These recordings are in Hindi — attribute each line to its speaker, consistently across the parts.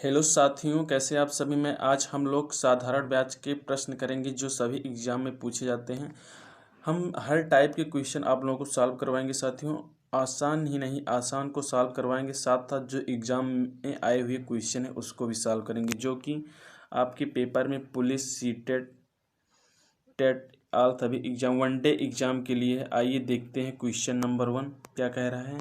Speaker 1: हेलो साथियों, कैसे आप सभी। मैं आज हम लोग साधारण ब्याज के प्रश्न करेंगे जो सभी एग्जाम में पूछे जाते हैं। हम हर टाइप के क्वेश्चन आप लोगों को सॉल्व करवाएंगे साथियों। आसान ही नहीं, आसान को सॉल्व करवाएंगे, साथ साथ जो एग्ज़ाम में आए हुए क्वेश्चन है उसको भी सॉल्व करेंगे, जो कि आपके पेपर में पुलिस, सीटेट, टेट आल सभी एग्जाम, वनडे एग्जाम के लिए है। आइए देखते हैं क्वेश्चन नंबर 1 क्या कह रहा है।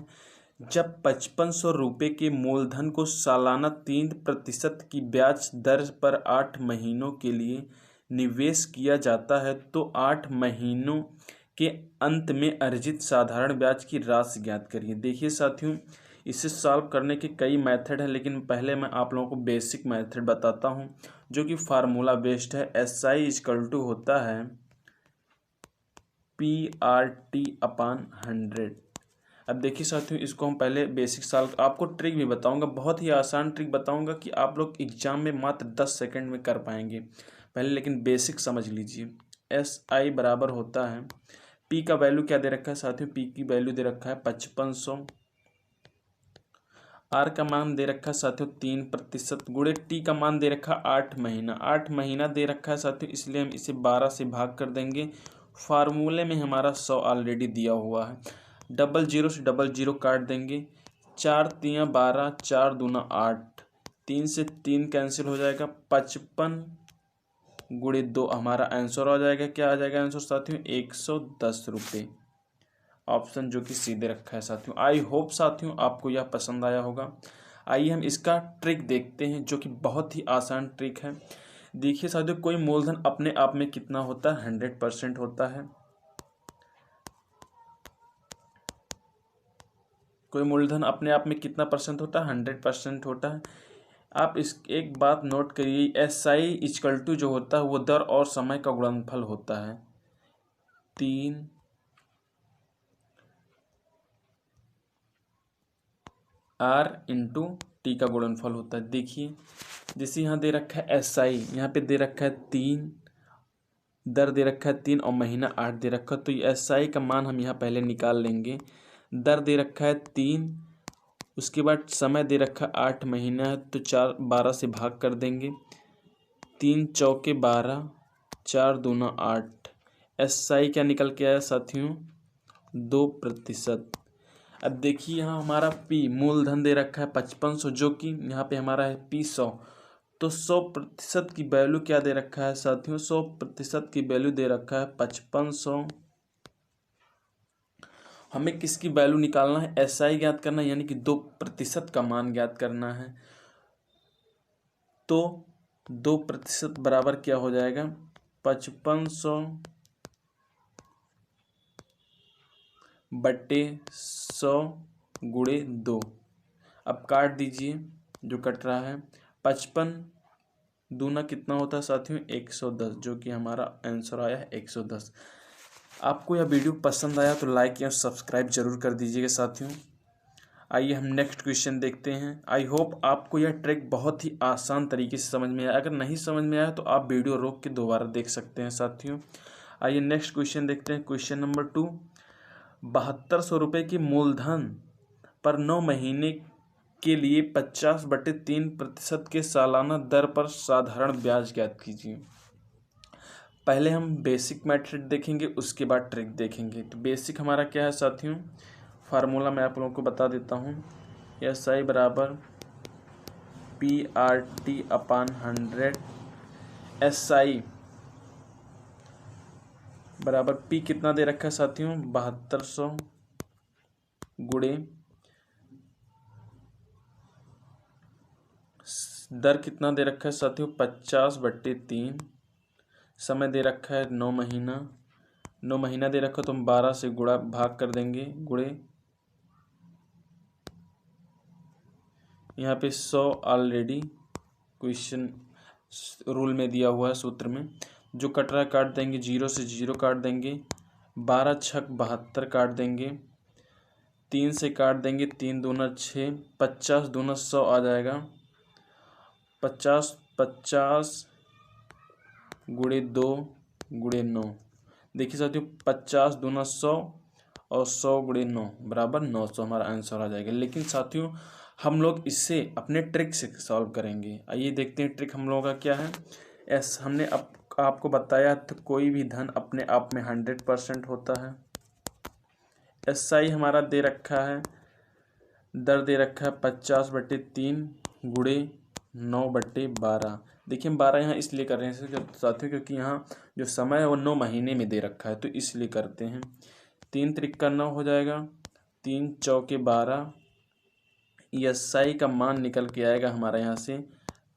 Speaker 1: जब 5500 रुपये के मूलधन को सालाना 3% की ब्याज दर पर 8 महीनों के लिए निवेश किया जाता है तो 8 महीनों के अंत में अर्जित साधारण ब्याज की राशि ज्ञात करिए। देखिए साथियों, इसे सॉल्व करने के कई मेथड हैं, लेकिन पहले मैं आप लोगों को बेसिक मेथड बताता हूं जो कि फार्मूला बेस्ड है। SI इक्वल टू होता है PRT/100। अब देखिए साथियों, इसको हम पहले बेसिक सॉल्व, आपको ट्रिक भी बताऊंगा, बहुत ही आसान ट्रिक बताऊंगा कि आप लोग एग्जाम में मात्र 10 सेकंड में कर पाएंगे। पहले लेकिन बेसिक समझ लीजिए। SI बराबर होता है, P का वैल्यू क्या दे रखा है साथियों, P की वैल्यू दे रखा है 5500, R का मान दे रखा है साथियों 3% गुणे T का मान दे रखा है 8 महीना। 8 महीना दे रखा है साथियों, इसलिए हम इसे 12 से भाग कर देंगे। फार्मूले में हमारा 100 ऑलरेडी दिया हुआ है। 00 से 00 काट देंगे। 4 तियाँ 12, 4 दूना 8, 3 से 3 कैंसिल हो जाएगा। 55 गुणे 2 हमारा आंसर आ जाएगा। क्या आ जाएगा आंसर साथियों? 110 रुपये। ऑप्शन जो कि सीधे रखा है साथियों। आई होप साथियों आपको यह पसंद आया होगा। आइए हम इसका ट्रिक देखते हैं जो कि बहुत ही आसान ट्रिक है। देखिए साथियों, कोई मूलधन अपने आप में कितना होता है? 100% होता है। कोई मूलधन अपने आप में कितना परसेंट होता है? 100% होता है। आप इस एक बात नोट करिए, SI इक्वल टू जो होता है वो दर और समय का गुणनफल होता है। 3 R इंटू T का गुणनफल होता है। देखिए जैसे यहाँ दे रखा है SI, यहाँ पे दे रखा है 3, दर दे रखा है 3 और महीना 8 दे रखा है, तो ये SI का मान हम यहाँ पहले निकाल लेंगे। दर दे रखा है 3, उसके बाद समय दे रखा 8 महीना है, तो 12 से भाग कर देंगे। 3 चौके 12, 4 दूना 8। SI क्या निकल के आया साथियों? 2%। अब देखिए यहाँ हमारा P मूलधन दे रखा है 5500, जो कि यहाँ पे हमारा है P 100, तो 100% की वैल्यू क्या दे रखा है साथियों? 100% की वैल्यू दे रखा है 5500। हमें किसकी वैल्यू निकालना है? SI ज्ञात करना है, यानी कि 2% का मान ज्ञात करना है। तो 2% बराबर क्या हो जाएगा? 5500 बट्टे 100 गुणे 2। अब काट दीजिए जो कट रहा है। 55 दूना कितना होता है साथियों? 110, जो कि हमारा आंसर आया है 110। आपको यह वीडियो पसंद आया तो लाइक या सब्सक्राइब जरूर कर दीजिएगा साथियों। आइए हम नेक्स्ट क्वेश्चन देखते हैं। आई होप आपको यह ट्रिक बहुत ही आसान तरीके से समझ में आया। अगर नहीं समझ में आया तो आप वीडियो रोक के दोबारा देख सकते हैं साथियों। आइए नेक्स्ट क्वेश्चन देखते हैं। क्वेश्चन नंबर 2, 7200 रुपये की मूलधन पर 9 महीने के लिए 50/3% के सालाना दर पर साधारण ब्याज ज्ञात कीजिए। पहले हम बेसिक मेथड देखेंगे, उसके बाद ट्रिक देखेंगे। तो बेसिक हमारा क्या है साथियों? फार्मूला मैं आप लोगों को बता देता हूँ। SI बराबर PRT/100। SI बराबर P कितना दे रखा है साथियों? 7200 गुणे दर कितना दे रखा है साथियों? 50/3। समय दे रखा है 9 महीना। 9 महीना दे रखा तो हम 12 से गुणा भाग कर देंगे, गुणे यहाँ पे 100 ऑलरेडी क्वेश्चन रूल में दिया हुआ है, सूत्र में। जो कट रहा है काट देंगे, 0 से 0 काट देंगे। 12 छक 72 काट देंगे। 3 से काट देंगे, 3 दूना 6, 50 दूना 100 आ जाएगा। 50 गुणे 2 गुणे 9। देखिए साथियों, 50 दूना 100 और 100 गुणे 9 बराबर 900 हमारा आंसर आ जाएगा। लेकिन साथियों हम लोग इससे अपने ट्रिक से सॉल्व करेंगे। आइए देखते हैं ट्रिक हम लोगों का क्या है। हमने अब आपको बताया तो कोई भी धन अपने आप में 100% होता है। SI हमारा दे रखा है, दर दे रखा है 50/3 गुणे 9/12। देखिए हम 12 यहाँ इसलिए कर रहे हैं साथियों क्योंकि यहाँ जो समय है वो 9 महीने में दे रखा है, तो इसलिए करते हैं। 3 त्रिक का 9 हो जाएगा, 3 चौके 12। SI का मान निकल के आएगा हमारा यहाँ से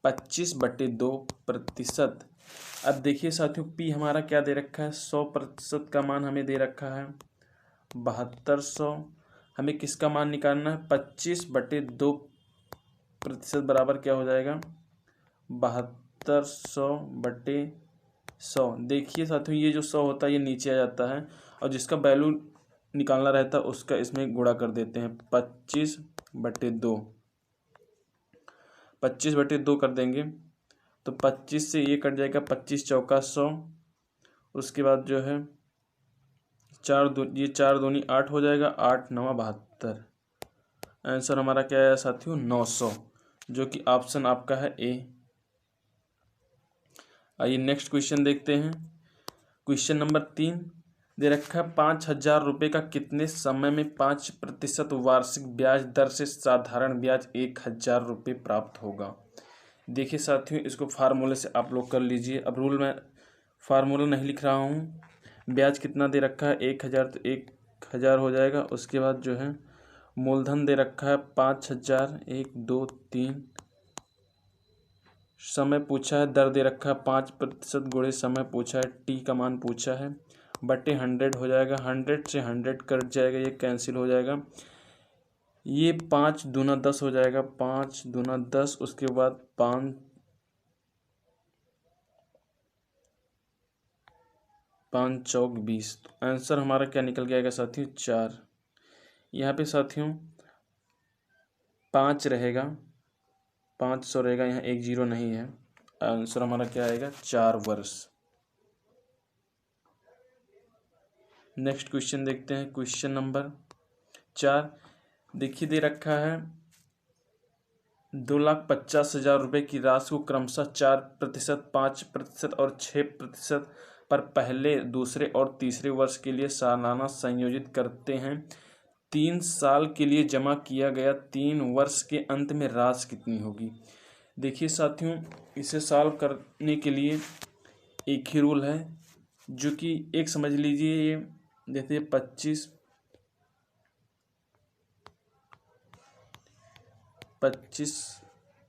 Speaker 1: 25/2%। अब देखिए साथियों P हमारा क्या दे रखा है, 100% का मान हमें दे रखा है 7200। हमें किसका मान निकालना है, 25/2% बराबर क्या हो जाएगा 7200/100। देखिए साथियों ये जो 100 होता है ये नीचे आ जाता है और जिसका वैल्यू निकालना रहता है उसका इसमें गुणा कर देते हैं 25/2। 25/2 कर देंगे तो 25 से ये कट जाएगा, 25 चौका 100। उसके बाद जो है 4 दूनी 8 हो जाएगा, 8 9 72। आंसर हमारा क्या है साथियों 900, जो कि ऑप्शन आपका है ए। आइए नेक्स्ट क्वेश्चन देखते हैं। क्वेश्चन नंबर 3 दे रखा है 5,000 रुपये का कितने समय में 5% वार्षिक ब्याज दर से साधारण ब्याज 1,000 रुपये प्राप्त होगा। देखिए साथियों इसको फार्मूले से आप लोग कर लीजिए। अब रूल में फार्मूला नहीं लिख रहा हूँ। ब्याज कितना दे रखा है 1,000, तो 1,000 हो जाएगा। उसके बाद जो है मूलधन दे रखा है 5,000, 1 2 3। समय पूछा है, दर दे रखा है 5% गुणे समय पूछा है, टी का मान पूछा है, बटे 100 हो जाएगा। 100 से 100 कट जाएगा, ये कैंसिल हो जाएगा। ये 5 दूना 10 हो जाएगा, 5 दूना 10। उसके बाद 5 चौक 20। तो आंसर हमारा क्या निकल के आएगा साथियों 4। यहाँ पे साथियों 5 रहेगा, 500 रहेगा, यहाँ 1 0 नहीं है। आंसर हमारा क्या आएगा 4 वर्ष। नेक्स्ट क्वेश्चन देखते हैं। क्वेश्चन नंबर 4 देखिए दे रखा है 2,50,000 रुपये की राशि को क्रमशः 4%, 5% और 6% पर पहले, दूसरे और तीसरे वर्ष के लिए सालाना संयोजित करते हैं। 3 साल के लिए जमा किया गया 3 वर्ष के अंत में राशि कितनी होगी। देखिए साथियों इसे सॉल्व करने के लिए एक ही रूल है, जो कि एक समझ लीजिए ये जैसे 25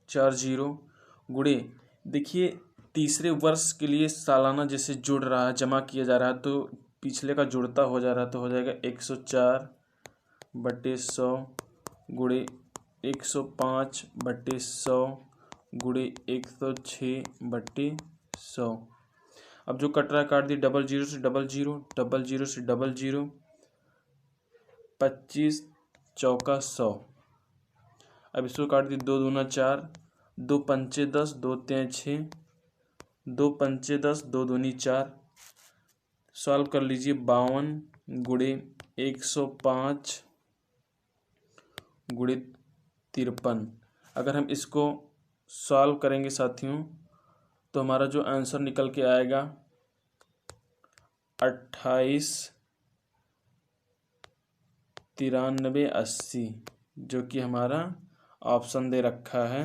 Speaker 1: 4 0 गुणे, देखिए तीसरे वर्ष के लिए सालाना जैसे जुड़ रहा है, जमा किया जा रहा है, तो पिछले का जुड़ता हो जा रहा है, तो हो जाएगा 104/100 गुणे 105/100 गुणे 106/100। अब जो कट रहा है काट दी, 00 से 00, 00 से 00, 25 चौका 100। अब इसको काट दी, 2 दूना 4, 2 पंचे 10, 2 3 6, 2 पंचे 10, 2 दूनी 4। सॉल्व कर लीजिए, 52 गुणे 105 गुणे 53। अगर हम इसको सॉल्व करेंगे साथियों तो हमारा जो आंसर निकल के आएगा 28 93 80, जो कि हमारा ऑप्शन दे रखा है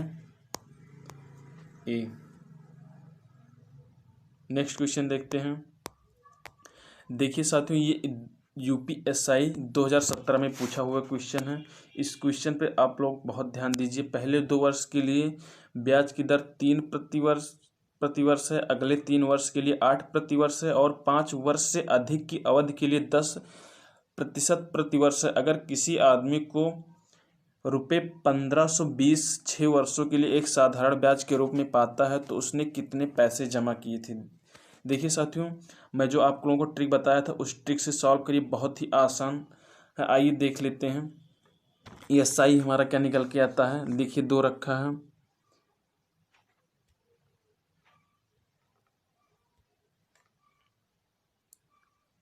Speaker 1: ए। नेक्स्ट क्वेश्चन देखते हैं। देखिए साथियों ये UPSI 2017 में पूछा हुआ क्वेश्चन है। इस क्वेश्चन पे आप लोग बहुत ध्यान दीजिए। पहले 2 वर्ष के लिए ब्याज की दर 3 प्रतिवर्ष है, अगले 3 वर्ष के लिए 8 प्रतिवर्ष है, और 5 वर्ष से अधिक की अवधि के लिए 10% प्रतिवर्ष है। अगर किसी आदमी को ₹1520 6 वर्षों के लिए एक साधारण ब्याज के रूप में पाता है तो उसने कितने पैसे जमा किए थे। देखिए साथियों मैं जो आप लोगों को ट्रिक बताया था उस ट्रिक से सॉल्व करिए, बहुत ही आसान है। आइए देख लेते हैं SI हमारा क्या निकल के आता है। देखिए 2 रखा है,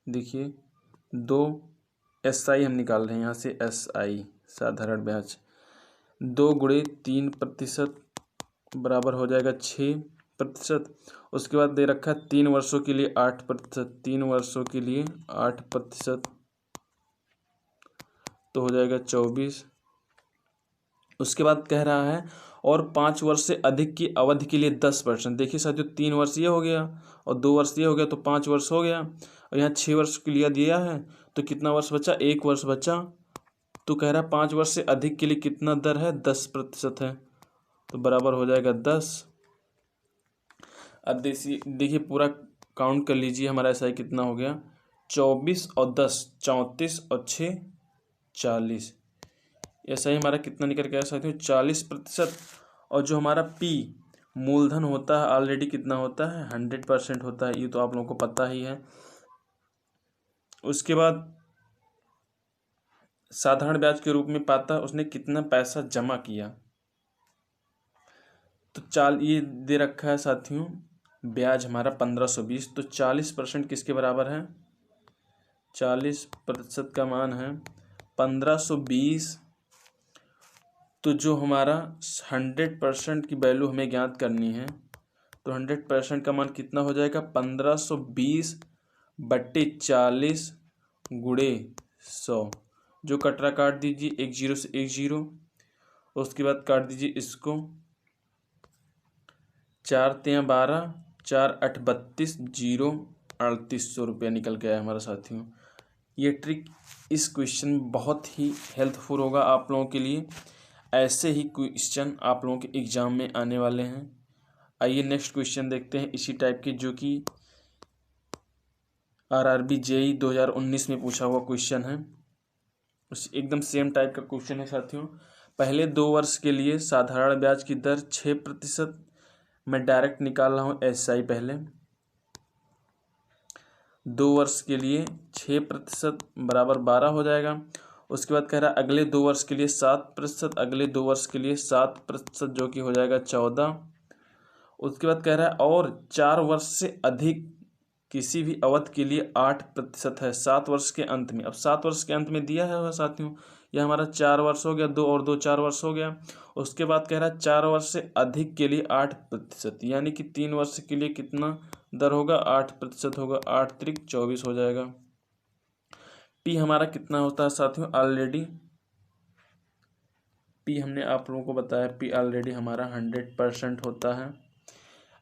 Speaker 1: देखिए 2 SI हम निकाल रहे हैं यहाँ से, SI साधारण ब्याज 2 गुणे 3% बराबर हो जाएगा 6%। उसके बाद दे रखा है 3 वर्षों के लिए 8%, 3 वर्षों के लिए 8% तो हो जाएगा 24। उसके बाद कह रहा है और 5 वर्ष से अधिक की अवधि के लिए 10%। देखिए साथियों 3 वर्ष ये हो गया और 2 वर्ष ये हो गया तो 5 वर्ष हो गया, और यहाँ 6 वर्ष के लिए दिया है तो कितना वर्ष बचा, 1 वर्ष बचा। तो कह रहा है 5 वर्ष से अधिक के लिए कितना दर है, 10% है, तो बराबर हो जाएगा 10। अब देखिए पूरा काउंट कर लीजिए, हमारा ऐसा ही कितना हो गया, 24 और 10 34 और 6 40। ऐसा ही हमारा कितना निकल के आया साथियों, 40%। और जो हमारा पी मूलधन होता है ऑलरेडी कितना होता है, 100% होता है, ये तो आप लोगों को पता ही है। उसके बाद साधारण ब्याज के रूप में पाता उसने कितना पैसा जमा किया, तो ये दे रखा है साथियों, ब्याज हमारा 1520, तो 40% किसके बराबर है, 40% का मान है 1520। तो जो हमारा 100% की वैल्यू हमें ज्ञात करनी है, तो 100% का मान कितना हो जाएगा, 1520 बट्टे 40 गुणे 100। जो कटरा काट दीजिए, 1 0 से 1 0, उसके बाद काट दीजिए इसको, 4 3 12, 4 8 32, 0 3800 रुपया निकल के आया हमारा साथियों। ये ट्रिक इस क्वेश्चन में बहुत ही हेल्पफुल होगा आप लोगों के लिए। ऐसे ही क्वेश्चन आप लोगों के एग्जाम में आने वाले हैं। आइए नेक्स्ट क्वेश्चन देखते हैं इसी टाइप के, जो कि आरआरबी जेई 2019 में पूछा हुआ क्वेश्चन है। उस एकदम सेम टाइप का क्वेश्चन है साथियों। पहले 2 वर्ष के लिए साधारण ब्याज की दर 6%, मैं डायरेक्ट निकाल रहा हूँ एसआई पहले। 2 वर्ष के लिए 6% बराबर 12 हो जाएगा। उसके बाद कह रहा है अगले 2 वर्ष के लिए 7%, अगले 2 वर्ष के लिए 7%, जो कि हो जाएगा 14। उसके बाद कह रहा है और 4 वर्ष से अधिक किसी भी अवधि के लिए 8% है 7 वर्ष के अंत में। अब 7 वर्ष के अंत में दिया है साथियों, यह हमारा 4 वर्ष हो गया, 2 और 2 4 वर्ष हो गया। उसके बाद कह रहा है 4 वर्ष से अधिक के लिए 8%, यानी कि 3 वर्ष के लिए कितना दर होगा, 8% होगा, 8 3 24 हो जाएगा। पी हमारा कितना होता है साथियों, ऑलरेडी पी हमने आप लोगों को बताया, पी ऑलरेडी हमारा 100% होता है।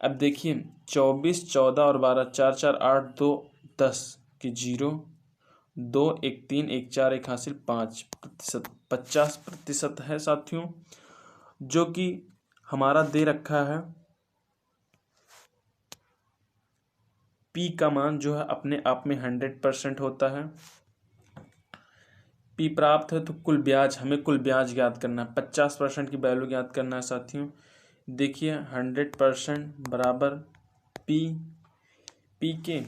Speaker 1: अब देखिए 24 14 और 12, 4 4 8 2 10 की 0, 2 1 3 1 4 1 हासिल 5%, 50% है साथियों, जो कि हमारा दे रखा है। पी का मान जो है अपने आप में 100% होता है। पी प्राप्त है तो कुल ब्याज, हमें कुल ब्याज ज्ञात करना है, 50% की वैल्यू ज्ञात करना है साथियों। देखिए 100% बराबर पी, पी के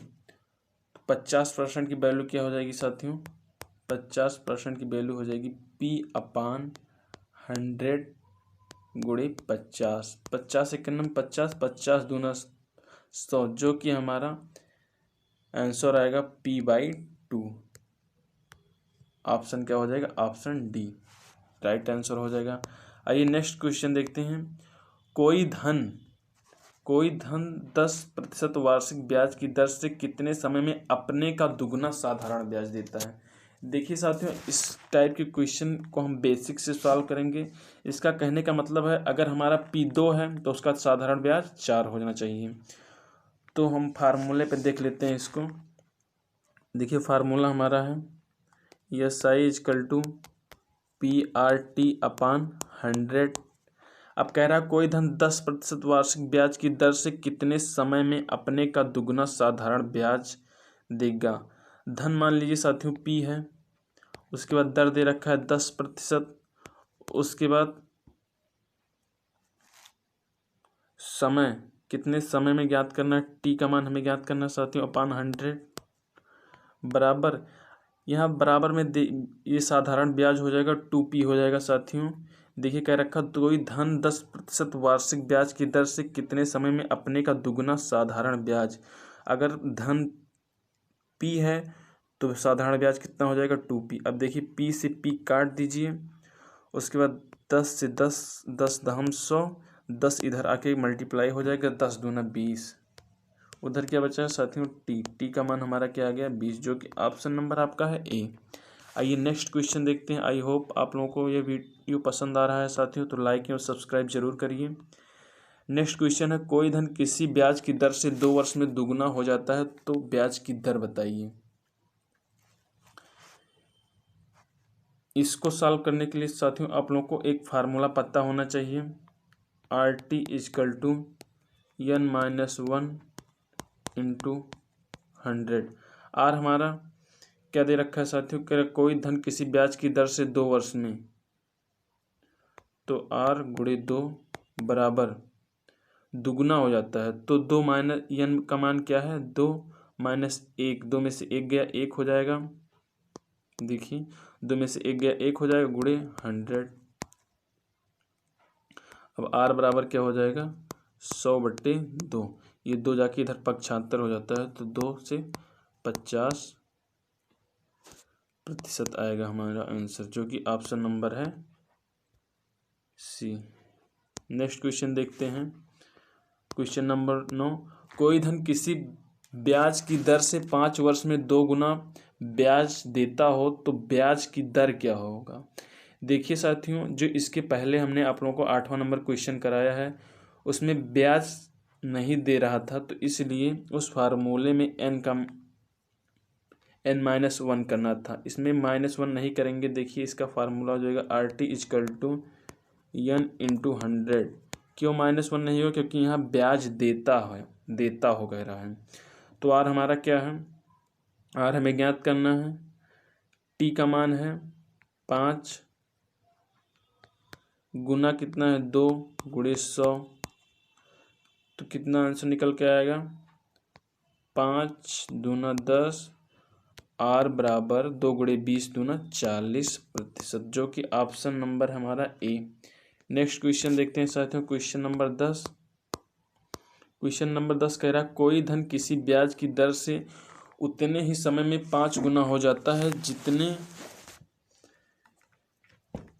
Speaker 1: 50% की वैल्यू क्या हो जाएगी साथियों, 50% की वैल्यू हो जाएगी पी अपान 100 गुणे 50, 50 एक नंबर 50, 50 दूना 100, जो कि हमारा आंसर आएगा P/2। ऑप्शन क्या हो जाएगा, ऑप्शन डी राइट आंसर हो जाएगा। आइए नेक्स्ट क्वेश्चन देखते हैं। कोई धन 10% वार्षिक ब्याज की दर से कितने समय में अपने का दुगना साधारण ब्याज देता है। देखिए साथियों इस टाइप के क्वेश्चन को हम बेसिक से सॉल्व करेंगे। इसका कहने का मतलब है अगर हमारा P2 है तो उसका साधारण ब्याज 4 हो जाना चाहिए। तो हम फार्मूले पे देख लेते हैं इसको। देखिए फार्मूला हमारा है SI = PRT अपान 100। अब कह रहा है कोई धन 10% वार्षिक ब्याज की दर से कितने समय में अपने का दुगना साधारण ब्याज देगा। धन मान लीजिए साथियों P है, उसके बाद दर दे रखा है 10%, उसके बाद समय कितने समय में ज्ञात करना है, T का मान हमें ज्ञात करना है साथियों अपान 100 बराबर, यहाँ बराबर में ये साधारण ब्याज हो जाएगा 2P हो जाएगा साथियों। देखिए कह रखा कोई धन 10% वार्षिक ब्याज की दर से कितने समय में अपने का दुगना साधारण ब्याज। अगर धन P है तो साधारण ब्याज कितना हो जाएगा 2P। अब देखिए P से P काट दीजिए, उसके बाद 10 से 10, 10×100, 10 इधर आके मल्टीप्लाई हो जाएगा, 10 दूना 20। उधर क्या बचा है साथियों, टी का मान हमारा क्या आ गया 20, जो कि ऑप्शन नंबर आपका है ए। आइए नेक्स्ट क्वेश्चन देखते हैं। आई होप आप लोगों को ये वीडियो पसंद आ रहा है साथियों, तो लाइक और सब्सक्राइब जरूर करिए। नेक्स्ट क्वेश्चन है, कोई धन किसी ब्याज की दर से 2 वर्ष में दुगुना हो जाता है तो ब्याज की दर बताइए। इसको सॉल्व करने के लिए साथियों आप लोगों को एक फार्मूला पता होना चाहिए। RT = n-1 × 100। आर हमारा क्या दे रखा है साथियों, कह रहा कोई धन किसी ब्याज की दर से 2 वर्ष में, तो R × 2 बराबर दुगुना हो जाता है। तो 2 माइनस n का मान क्या है, 2 - 1, 2 में से 1 गया 1 हो जाएगा। देखिए 2 में से 1 गया 1 हो जाएगा, गुणे 100। अब R बराबर क्या हो जाएगा 100/2। ये 2 जाके इधर पक्षांतर हो जाता है, तो 2 से 50% आएगा हमारा आंसर, जो कि ऑप्शन नंबर है सी। नेक्स्ट क्वेश्चन देखते हैं। क्वेश्चन नंबर 9, कोई धन किसी ब्याज की दर से 5 वर्ष में 2 गुना ब्याज देता हो तो ब्याज की दर क्या होगा। देखिए साथियों, जो इसके पहले हमने आप लोगों को 8वां नंबर क्वेश्चन कराया है, उसमें ब्याज नहीं दे रहा था, तो इसलिए उस फार्मूले में n-1 करना था। इसमें -1 नहीं करेंगे। देखिए इसका फार्मूला हो जाएगा RT = n × 100। क्यों -1 नहीं हो, क्योंकि यहाँ ब्याज देता हो कह रहा है। तो R हमारा क्या है, R हमें ज्ञात करना है। T का मान है 5, गुना कितना है 2 × 100, तो कितना आंसर निकल के आएगा 5 दूना 10, R बराबर 2 × 20 दूना 40%, जो कि ऑप्शन नंबर हमारा ए। नेक्स्ट क्वेश्चन देखते हैं साथियों। Question number 10। क्वेश्चन नंबर 10 कह रहा है, कोई धन किसी ब्याज की दर से उतने ही समय में 5 गुना हो जाता है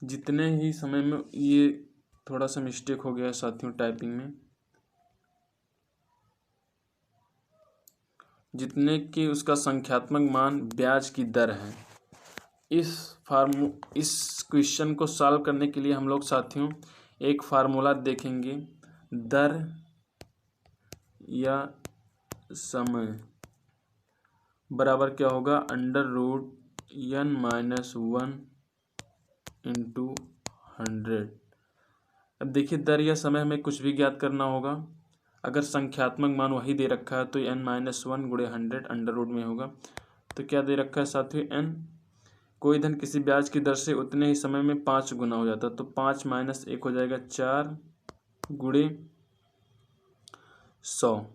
Speaker 1: जितने ही समय में, ये थोड़ा सा मिस्टेक हो गया साथियों टाइपिंग में, जितने की उसका संख्यात्मक मान ब्याज की दर है। इस क्वेश्चन को सॉल्व करने के लिए हम लोग साथियों एक फार्मूला देखेंगे, दर या समय बराबर क्या होगा √n-1 × 100। अब देखिए दर या समय हमें कुछ भी ज्ञात करना होगा। अगर संख्यात्मक मान वही दे रखा है तो n-1 × 100 अंडर रूट में होगा। तो क्या दे रखा है साथियों n, कोई धन किसी ब्याज की दर से उतने ही समय में 5 गुना हो जाता है, तो 5 - 1 हो जाएगा 4 × 100।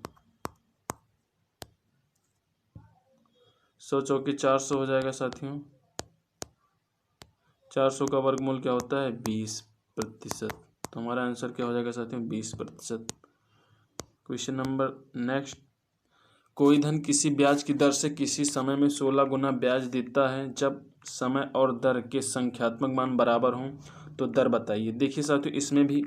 Speaker 1: 100 चौके 400 हो जाएगा साथियों। 400 का वर्गमूल क्या होता है 20%। तो हमारा आंसर क्या हो जाएगा साथियों 20%। क्वेश्चन नंबर नेक्स्ट, कोई धन किसी ब्याज की दर से किसी समय में 16 गुना ब्याज देता है, जब समय और दर के संख्यात्मक मान बराबर हों तो दर बताइए। देखिए साथियों इसमें भी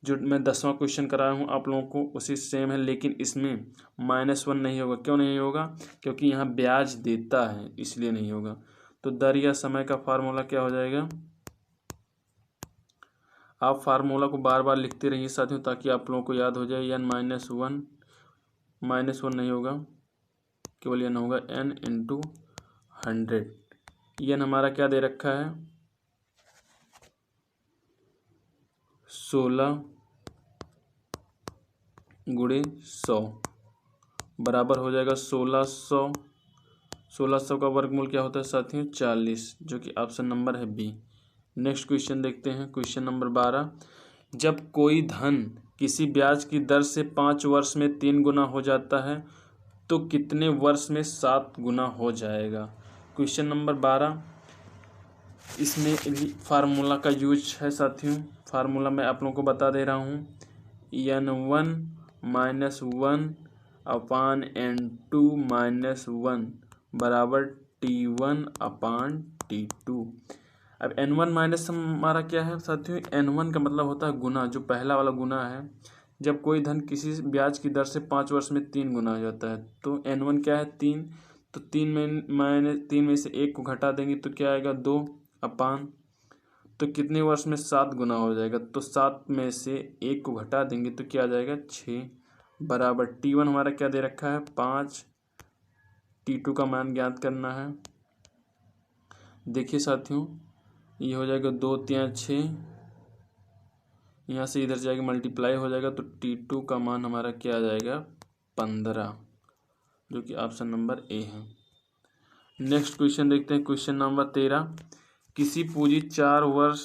Speaker 1: जो मैं 10वां क्वेश्चन कराया हूँ आप लोगों को उसी सेम है, लेकिन इसमें -1 नहीं होगा। क्यों नहीं होगा, क्योंकि यहाँ ब्याज देता है इसलिए नहीं होगा। तो दर या समय का फार्मूला क्या हो जाएगा, आप फार्मूला को बार बार लिखते रहिए साथियों ताकि आप लोगों को याद हो जाए। n-1 -1 नहीं होगा, केवल n होगा n × 100। n हमारा क्या दे रखा है 16 × 100 बराबर हो जाएगा 1600। 1600 का वर्गमूल क्या होता है साथियों 40, जो कि ऑप्शन नंबर है बी। नेक्स्ट क्वेश्चन देखते हैं। क्वेश्चन नंबर 12, जब कोई धन किसी ब्याज की दर से 5 वर्ष में 3 गुना हो जाता है तो कितने वर्ष में 7 गुना हो जाएगा। क्वेश्चन नंबर 12, इसमें फार्मूला का यूज है साथियों। फार्मूला मैं आप लोगों को बता दे रहा हूँ, n1 - 1/n2 - 1 बराबर T1/T2। अब n1 माइनस हमारा क्या है साथियों, n1 का मतलब होता है गुना, जो पहला वाला गुना है। जब कोई धन किसी ब्याज की दर से 5 वर्ष में 3 गुना हो जाता है तो n1 क्या है 3, तो 3 में से 1 को घटा देंगे तो क्या आएगा 2 अपान, तो कितने वर्ष में 7 गुना हो जाएगा, तो 7 में से 1 को घटा देंगे तो क्या आ जाएगा 6 बराबर T1 हमारा क्या दे रखा है 5, T2 का मान ज्ञात करना है। देखिए साथियों ये हो जाएगा 2 3 6, यहाँ से इधर जाएगा मल्टीप्लाई हो जाएगा तो T2 का मान हमारा क्या आ जाएगा 15, जो कि ऑप्शन नंबर ए है। नेक्स्ट क्वेश्चन देखते हैं, क्वेश्चन नंबर 13। किसी पूंजी 4 वर्ष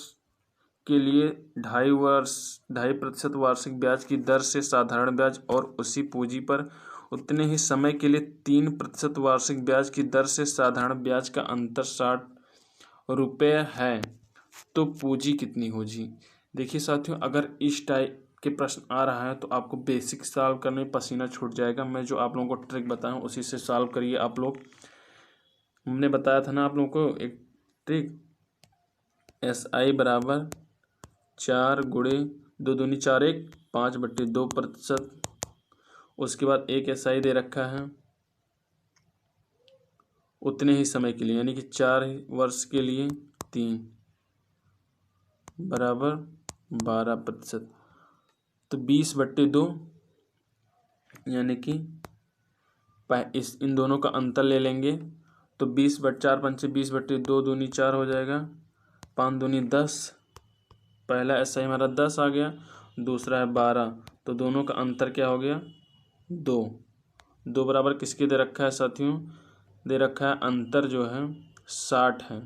Speaker 1: के लिए 2.5% वार्षिक ब्याज की दर से साधारण ब्याज और उसी पूंजी पर उतने ही समय के लिए 3% वार्षिक ब्याज की दर से साधारण ब्याज का अंतर 60 रुपये है, तो पूंजी कितनी होगी। देखिए साथियों अगर इस टाइप के प्रश्न आ रहा है तो आपको बेसिक सॉल्व करने में पसीना छूट जाएगा। मैं जो आप लोगों को ट्रिक बताया हूँ उसी से सॉल्व करिए आप लोग। हमने बताया था ना आप लोगों को एक ट्रिक, SI बराबर 4 गुणे 2 दूनी 4 1 5/2%। उसके बाद एक SI दे रखा है उतने ही समय के लिए, यानी कि 4 वर्ष के लिए 3 बराबर 12%, तो 20/2, यानी कि इन दोनों का अंतर ले लेंगे तो 20/4 पंचे 20/2 दूनी 4 हो जाएगा, 5 दूनी 10, पहला SI हमारा 10 आ गया, दूसरा है 12, तो दोनों का अंतर क्या हो गया 2 बराबर किसके दे रखा है साथियों, दे रखा है अंतर जो है 60 है,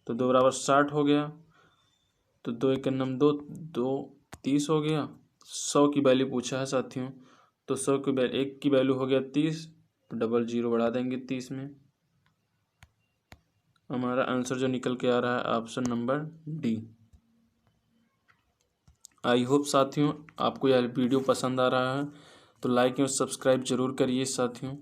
Speaker 1: तो 2 बराबर 60 हो गया, तो 2 1 2 30 हो गया। 100 की वैल्यू पूछा है साथियों, तो 100 की वैल्यू 1 की वैल्यू हो गया 30, तो डबल 0 बढ़ा देंगे 30 में। हमारा आंसर जो निकल के आ रहा है option number D. I hope साथियों आपको यह वीडियो पसंद आ रहा है तो लाइक और सब्सक्राइब जरूर करिए साथियों।